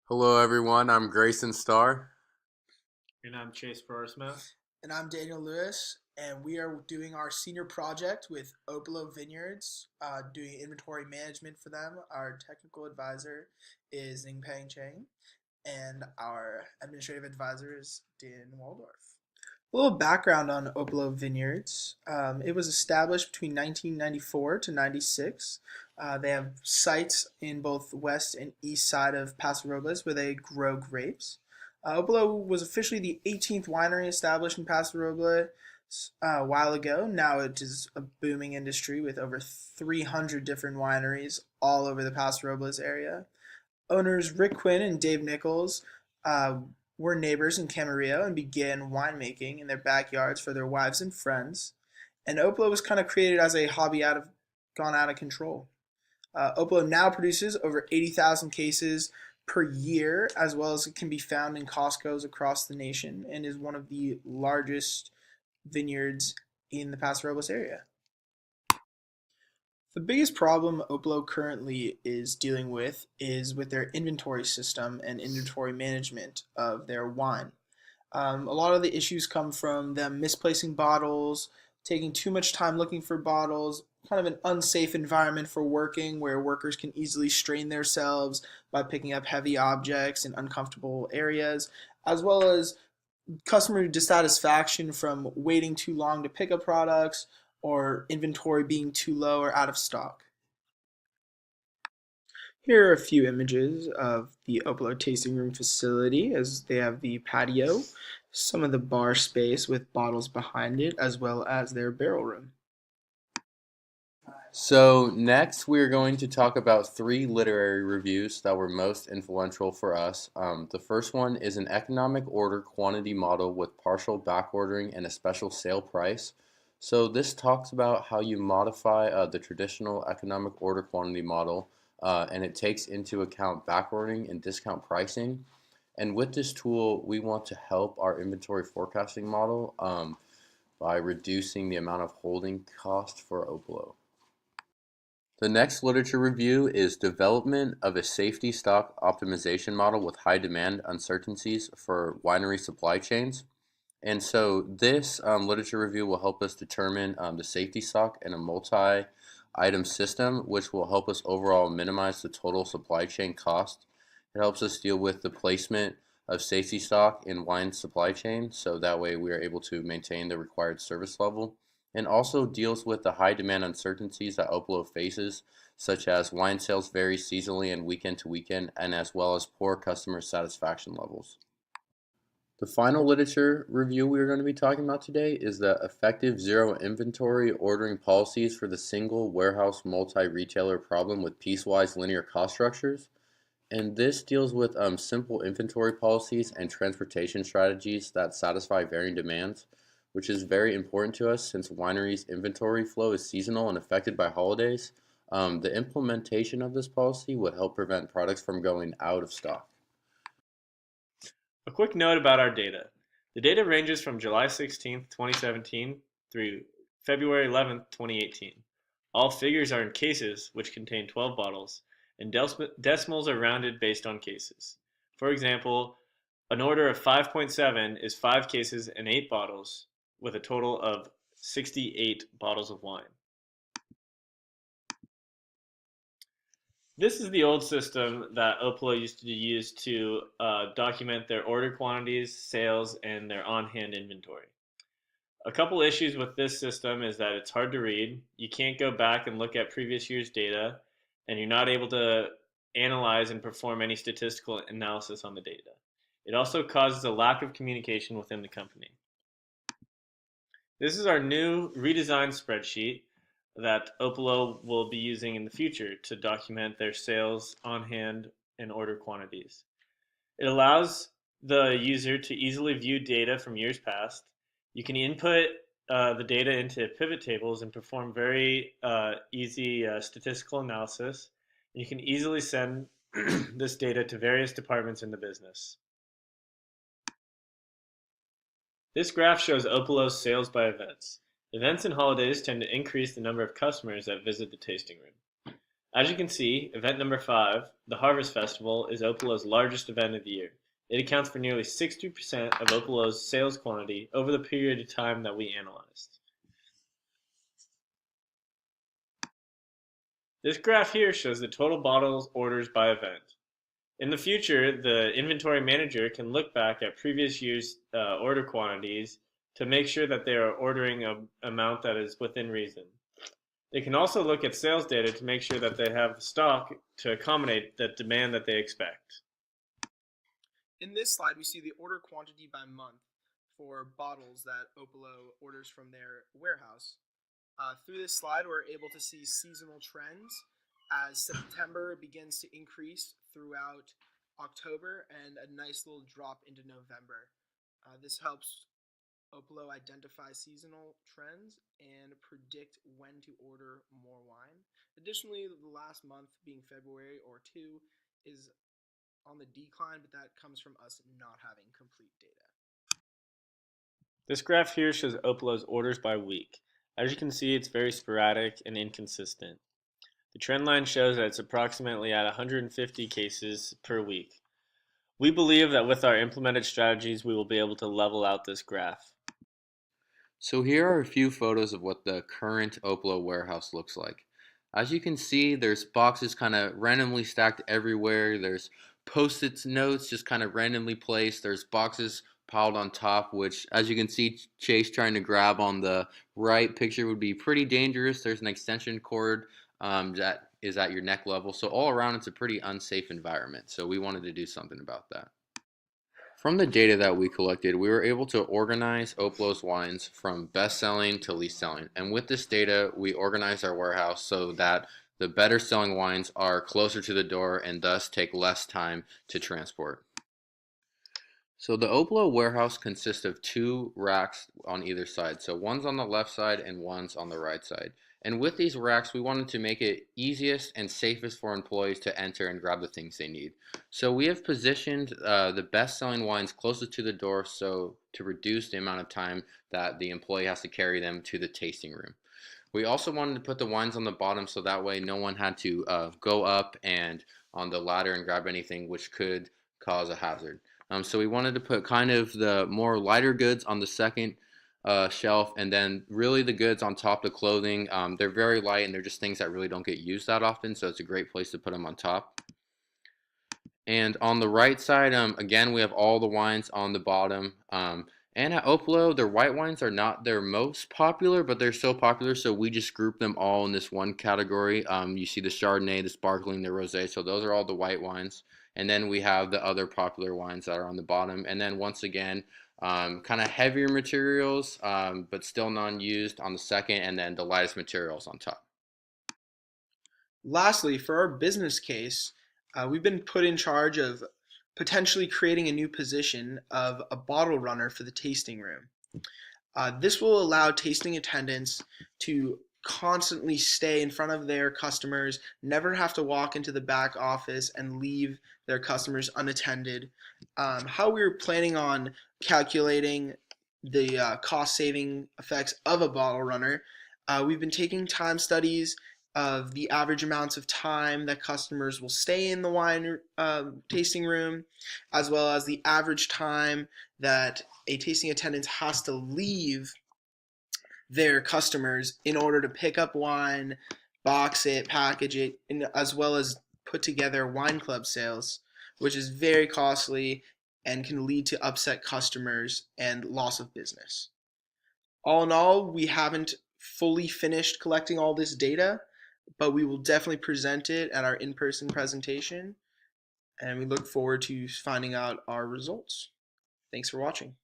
Hello, everyone. I'm Grayson Starr. And I'm Chase Broersma. And I'm Daniel Lewis, and we are doing our senior project with Opolo Vineyards, doing inventory management for them. Our technical advisor is Peng Cheng, and our administrative advisor is Dan Waldorf. A little background on Opolo Vineyards. It was established between 1994 to 96. They have sites in both west and east side of Paso Robles where they grow grapes. Opolo was officially the 18th winery established in Paso Robles a while ago. Now it is a booming industry with over 300 different wineries all over the Paso Robles area. Owners Rick Quinn and Dave Nichols uh, were neighbors in Camarillo and began winemaking in their backyards for their wives and friends. And Opolo was kind of created as a hobby gone out of control. Opolo now produces over 80,000 cases per year, as well as it can be found in Costco's across the nation, and is one of the largest vineyards in the Paso Robles area. The biggest problem Opolo currently is dealing with is with their inventory system and inventory management of their wine. A lot of the issues come from them misplacing bottles, taking too much time looking for bottles, kind of an unsafe environment for working where workers can easily strain themselves by picking up heavy objects in uncomfortable areas, as well as customer dissatisfaction from waiting too long to pick up products or inventory being too low or out of stock. Here are a few images of the Opolo tasting room facility as they have the patio, some of the bar space with bottles behind it, as well as their barrel room. So, next we're going to talk about three literary reviews that were most influential for us. The first one is an economic order quantity model with partial backordering and a special sale price. So, this talks about how you modify the traditional economic order quantity model, and it takes into account backordering and discount pricing. And with this tool, we want to help our inventory forecasting model by reducing the amount of holding cost for Opolo. The next literature review is Development of a Safety Stock Optimization Model with High Demand Uncertainties for Winery Supply Chains. And so this literature review will help us determine the safety stock in a multi-item system, which will help us overall minimize the total supply chain cost. It helps us deal with the placement of safety stock in wine supply chain, so that way we are able to maintain the required service level, and also deals with the high demand uncertainties that Opolo faces, such as wine sales vary seasonally and weekend to weekend, and as well as poor customer satisfaction levels. The final literature review we are going to be talking about today is the effective zero inventory ordering policies for the single warehouse multi-retailer problem with piecewise linear cost structures. And this deals with simple inventory policies and transportation strategies that satisfy varying demands, which is very important to us since wineries' inventory flow is seasonal and affected by holidays. The implementation of this policy would help prevent products from going out of stock. A quick note about our data. The data ranges from July 16th, 2017 through February 11th, 2018. All figures are in cases, which contain 12 bottles, and decimals are rounded based on cases. For example, an order of 5.7 is 5 cases and 8 bottles, with a total of 68 bottles of wine. This is the old system that Opolo used to use to document their order quantities, sales, and their on-hand inventory. A couple issues with this system is that it's hard to read. You can't go back and look at previous year's data, and you're not able to analyze and perform any statistical analysis on the data. It also causes a lack of communication within the company. This is our new redesigned spreadsheet that Opolo will be using in the future to document their sales on hand and order quantities. It allows the user to easily view data from years past. You can input the data into pivot tables and perform very easy statistical analysis. You can easily send this data to various departments in the business. This graph shows Opolo's sales by events. Events and holidays tend to increase the number of customers that visit the tasting room. As you can see, event number 5, the Harvest Festival, is Opolo's largest event of the year. It accounts for nearly 60% of Opolo's sales quantity over the period of time that we analyzed. This graph here shows the total bottles orders by event. In the future, the inventory manager can look back at previous year's order quantities to make sure that they are ordering an amount that is within reason. They can also look at sales data to make sure that they have stock to accommodate the demand that they expect. In this slide, we see the order quantity by month for bottles that Opolo orders from their warehouse. Through this slide, we're able to see seasonal trends as September begins to increase throughout October and a nice little drop into November. This helps Opolo identify seasonal trends and predict when to order more wine. Additionally, the last month, being February or 2, is on the decline, but that comes from us not having complete data. This graph here shows Opolo's orders by week. As you can see, it's very sporadic and inconsistent. The trend line shows that it's approximately at 150 cases per week. We believe that with our implemented strategies, we will be able to level out this graph. So here are a few photos of what the current Opolo warehouse looks like. As you can see, there's boxes kind of randomly stacked everywhere. There's post-it notes just kind of randomly placed. There's boxes piled on top, which, as you can see, Chase trying to grab on the right picture would be pretty dangerous. There's an extension cord that is at your neck level. So all around, it's a pretty unsafe environment. So we wanted to do something about that. From the data that we collected, we were able to organize Opolo's wines from best-selling to least-selling. And with this data, we organized our warehouse so that the better-selling wines are closer to the door and thus take less time to transport. So the Opolo warehouse consists of 2 racks on either side. So one's on the left side and one's on the right side. And with these racks, we wanted to make it easiest and safest for employees to enter and grab the things they need. So we have positioned the best-selling wines closest to the door so to reduce the amount of time that the employee has to carry them to the tasting room. We also wanted to put the wines on the bottom so that way no one had to go up and on the ladder and grab anything which could cause a hazard. So we wanted to put kind of the more lighter goods on the second shelf, and then really the goods on top, the clothing. They're very light and they're just things that really don't get used that often, so it's a great place to put them on top. And on the right side, again, we have all the wines on the bottom. And at Opolo, their white wines are not their most popular, but they're so popular, so we just group them all in this one category. You see the Chardonnay, the Sparkling, the Rosé, so those are all the white wines. And then we have the other popular wines that are on the bottom. And then once again, kind of heavier materials, but still non-used on the second, and then the lightest materials on top. Lastly, for our business case, we've been put in charge of potentially creating a new position of a bottle runner for the tasting room. This will allow tasting attendants to constantly stay in front of their customers, never have to walk into the back office and leave their customers unattended. How we're planning on calculating the cost-saving effects of a bottle runner, we've been taking time studies of the average amounts of time that customers will stay in the wine tasting room, as well as the average time that a tasting attendant has to leave their customers in order to pick up wine, box it, package it, and as well as put together wine club sales, which is very costly and can lead to upset customers and loss of business. All in all, we haven't fully finished collecting all this data, but we will definitely present it at our in-person presentation, and we look forward to finding out our results. Thanks for watching.